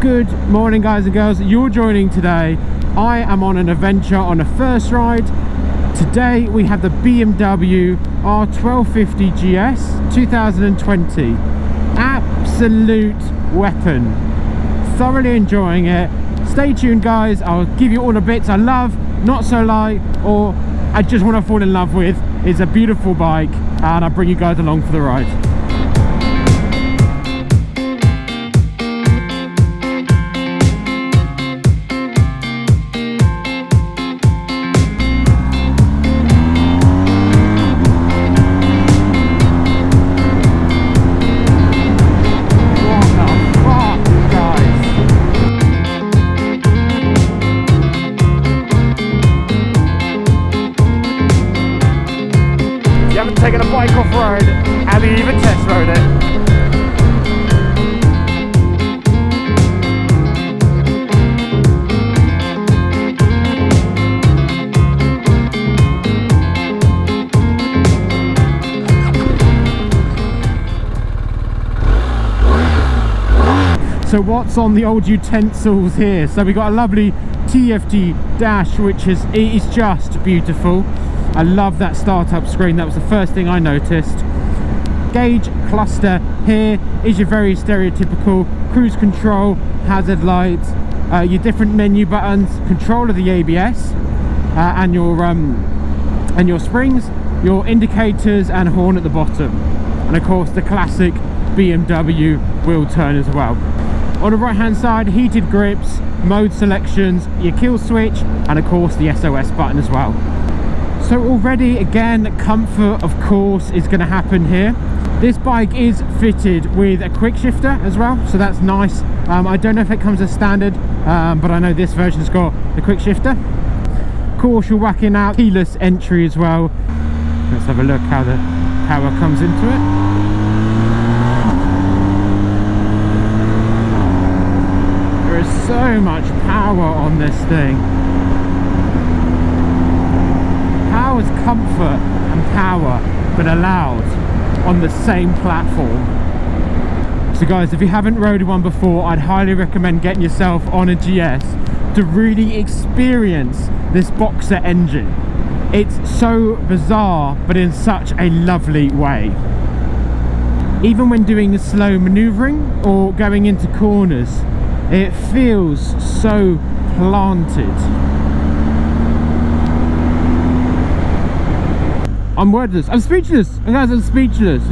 Good morning, guys and girls. You're joining today. I am on an adventure on a first ride. Today we have the BMW R1250GS 2020. Absolute weapon. Thoroughly enjoying it. Stay tuned, guys. I'll give you all the bits I love, not so like, or I just want to fall in love with. It's a beautiful bike, and I'll bring you guys along for the ride. Taking a bike off-road, and we even test rode it. So what's on the old utensils here? So we got a lovely TFT dash, which is just beautiful. I love that startup screen. That was the first thing I noticed. Gauge cluster here is your very stereotypical cruise control, hazard lights, your different menu buttons, control of the ABS, and your springs, your indicators and horn at the bottom, and of course the classic BMW wheel turn as well. On the right hand side, heated grips, mode selections, your kill switch, and of course the SOS button as well. So already, again, comfort of course is going to happen here. This bike is fitted with a quick shifter as well, so that's nice. I don't know if it comes as standard, but I know this version's got the quick shifter. Of course, you're whacking out keyless entry as well. Let's have a look how the power comes into it. There is so much power on this thing. How is comfort and power been allowed on the same platform? So guys, if you haven't rode one before, I'd highly recommend getting yourself on a GS to really experience this boxer engine. It's so bizarre, but in such a lovely way. Even when doing slow maneuvering or going into corners, it feels so planted. I'm wordless. I'm speechless. Guys, I'm speechless.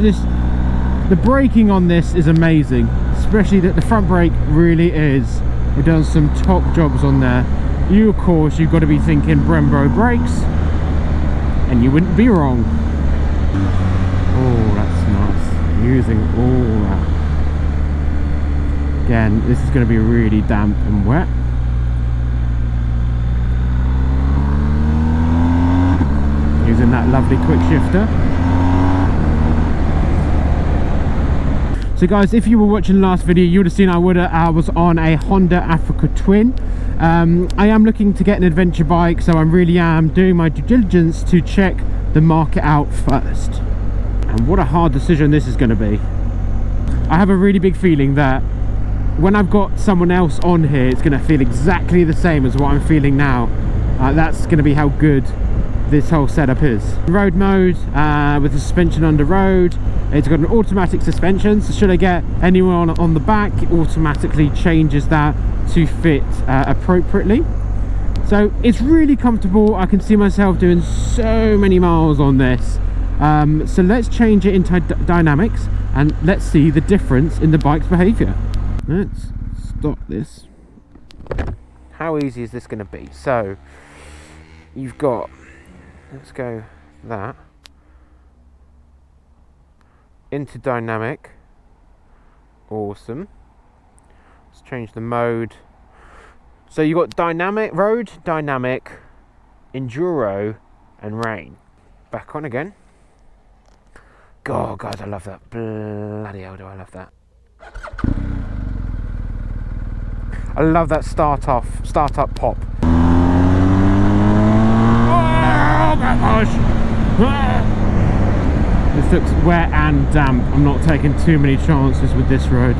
The braking on this is amazing, especially that the front brake really is. We've done some top jobs on there. You, of course, you've got to be thinking Brembo brakes, and you wouldn't be wrong. Oh, that's nice. Using all that. Again, this is going to be really damp and wet. Using that lovely quick shifter. So guys, if you were watching the last video, you would have seen I was on a Honda Africa Twin. I am looking to get an adventure bike, so I really am doing my due diligence to check the market out first. And what a hard decision this is going to be. I have a really big feeling that when I've got someone else on here, it's going to feel exactly the same as what I'm feeling now. That's going to be how good this whole setup is. Road mode with the suspension under road. It's got an automatic suspension, so should I get anyone on the back, it automatically changes that to fit appropriately. So it's really comfortable. I can see myself doing so many miles on this. So let's change it into dynamics and let's see the difference in the bike's behavior. Let's stop this. How easy is this going to be? So you've got, let's go that into dynamic. Awesome. Let's change the mode. So you've got dynamic, road, dynamic, enduro, and rain. Back on again. God, guys, I love that. Bloody hell, do I love that. I love that startup pop. Oh my gosh! This looks wet and damp. I'm not taking too many chances with this road.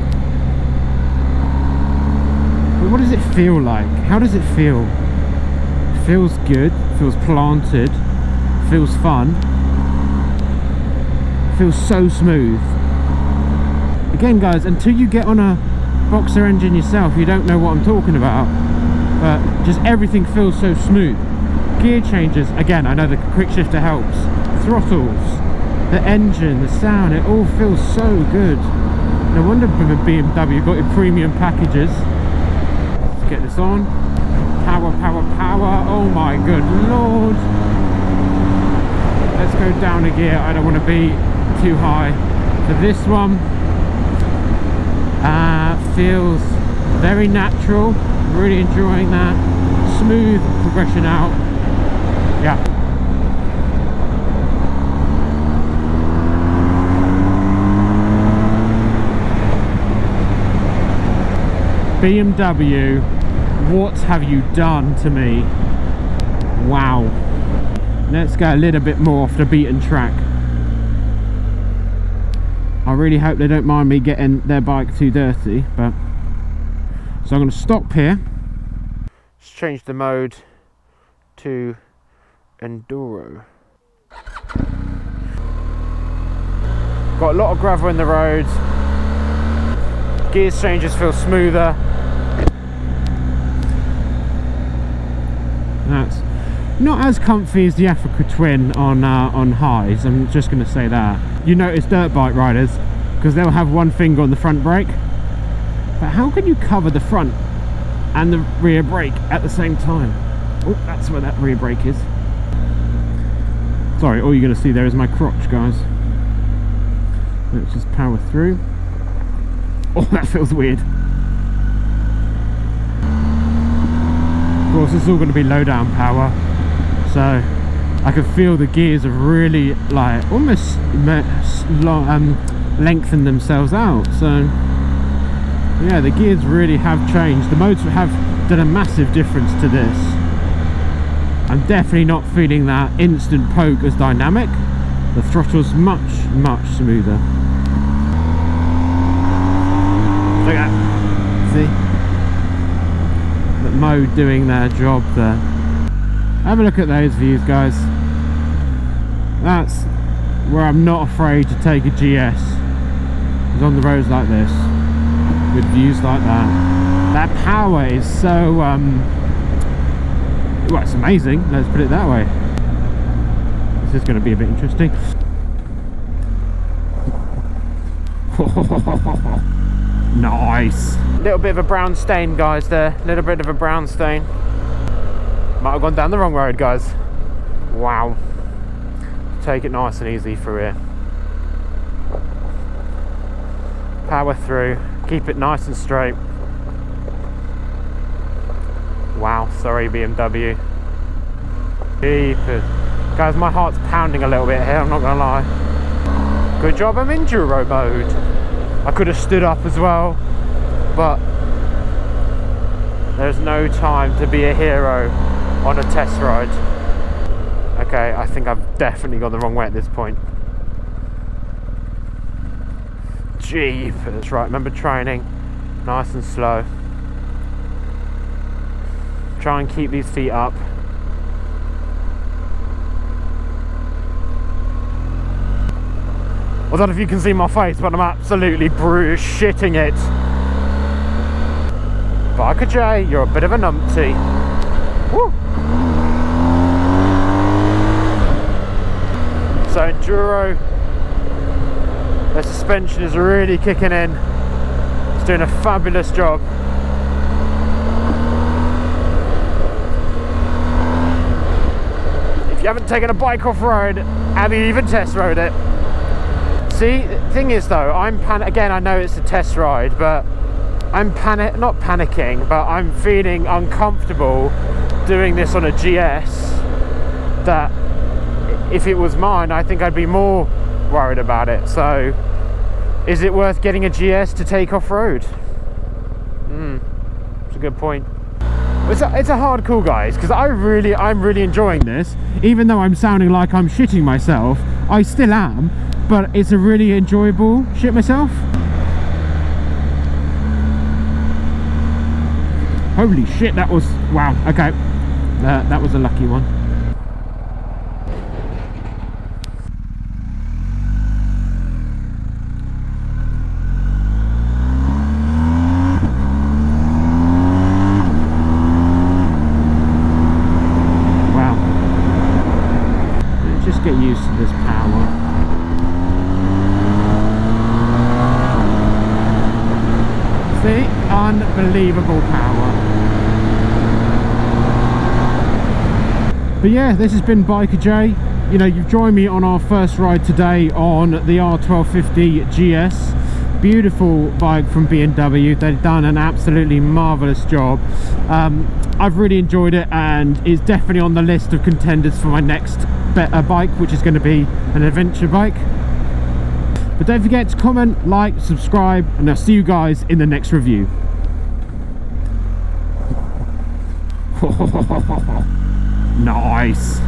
what does it feel like? How does it feel? Feels good, feels planted, feels fun, feels so smooth. Again guys, until you get on a Boxer engine yourself, you don't know what I'm talking about, but just everything feels so smooth. Gear changes, again, I know the quick shifter helps. Throttles, the engine, the sound, it all feels so good. No wonder BMW got your premium packages. Let's get this on. Power, power, power. Oh my good lord. Let's go down a gear. I don't want to be too high for this one. Feels very natural. Really enjoying that. Smooth progression out. Yeah. BMW, what have you done to me? Wow. Let's go a little bit more off the beaten track. I really hope they don't mind me getting their bike too dirty, but so I'm going to stop here. Let's change the mode to Enduro. Got a lot of gravel in the road. Gear changes feel smoother. That's not as comfy as the Africa Twin on highs, I'm just going to say that. You notice dirt bike riders, because they'll have one finger on the front brake, but how can you cover the front and the rear brake at the same time? Oh, that's where that rear brake is. Sorry, all you're going to see there is my crotch, guys. Let's just power through. Oh, that feels weird. Of course, this is all going to be low down power, so I can feel the gears have really like almost lengthened themselves out. So yeah, the gears really have changed. The modes have done a massive difference to this. I'm definitely not feeling that instant poke as dynamic. The throttle's much smoother. Look at that. See? The mode doing their job there. Have a look at those views, guys. That's where I'm not afraid to take a GS. It's on the roads like this, with views like that. That power is so well, it's amazing, let's put it that way. This is going to be a bit interesting. Nice. Little bit of a brown stain, guys, there. Little bit of a brown stain. Might have gone down the wrong road, guys. Wow. Take it nice and easy through here. Power through. Keep it nice and straight. Wow, sorry BMW. Jeepers. Guys, my heart's pounding a little bit here, I'm not gonna lie. Good job I'm in Enduro mode. I could have stood up as well, but there's no time to be a hero on a test ride. Okay, I think I've definitely gone the wrong way at this point. Jeepers. Right, remember training, nice and slow. Try and keep these feet up. I don't know if you can see my face, but I'm absolutely shitting it. Biker J, you're a bit of a numpty. Woo! So Enduro, the suspension is really kicking in. It's doing a fabulous job. If you haven't taken a bike off-road, have you even test rode it? See, the thing is though, again, I know it's a test ride, but I'm not panicking, but I'm feeling uncomfortable doing this on a GS. That if it was mine, I think I'd be more worried about it. So is it worth getting a GS to take off-road? It's a good point. It's a hard call, guys, because I'm really enjoying this. Even though I'm sounding like I'm shitting myself, I still am, but it's a really enjoyable shit myself. Holy shit, that was, wow, okay. That was a lucky one. Wow. Let's just get used to this power. See? Unbelievable power. But yeah, this has been Biker J. You know, you've joined me on our first ride today on the R1250GS. Beautiful bike from BMW. They've done an absolutely marvelous job. I've really enjoyed it, and it's definitely on the list of contenders for my next bike, which is going to be an adventure bike. But don't forget to comment, like, subscribe, and I'll see you guys in the next review. Nice.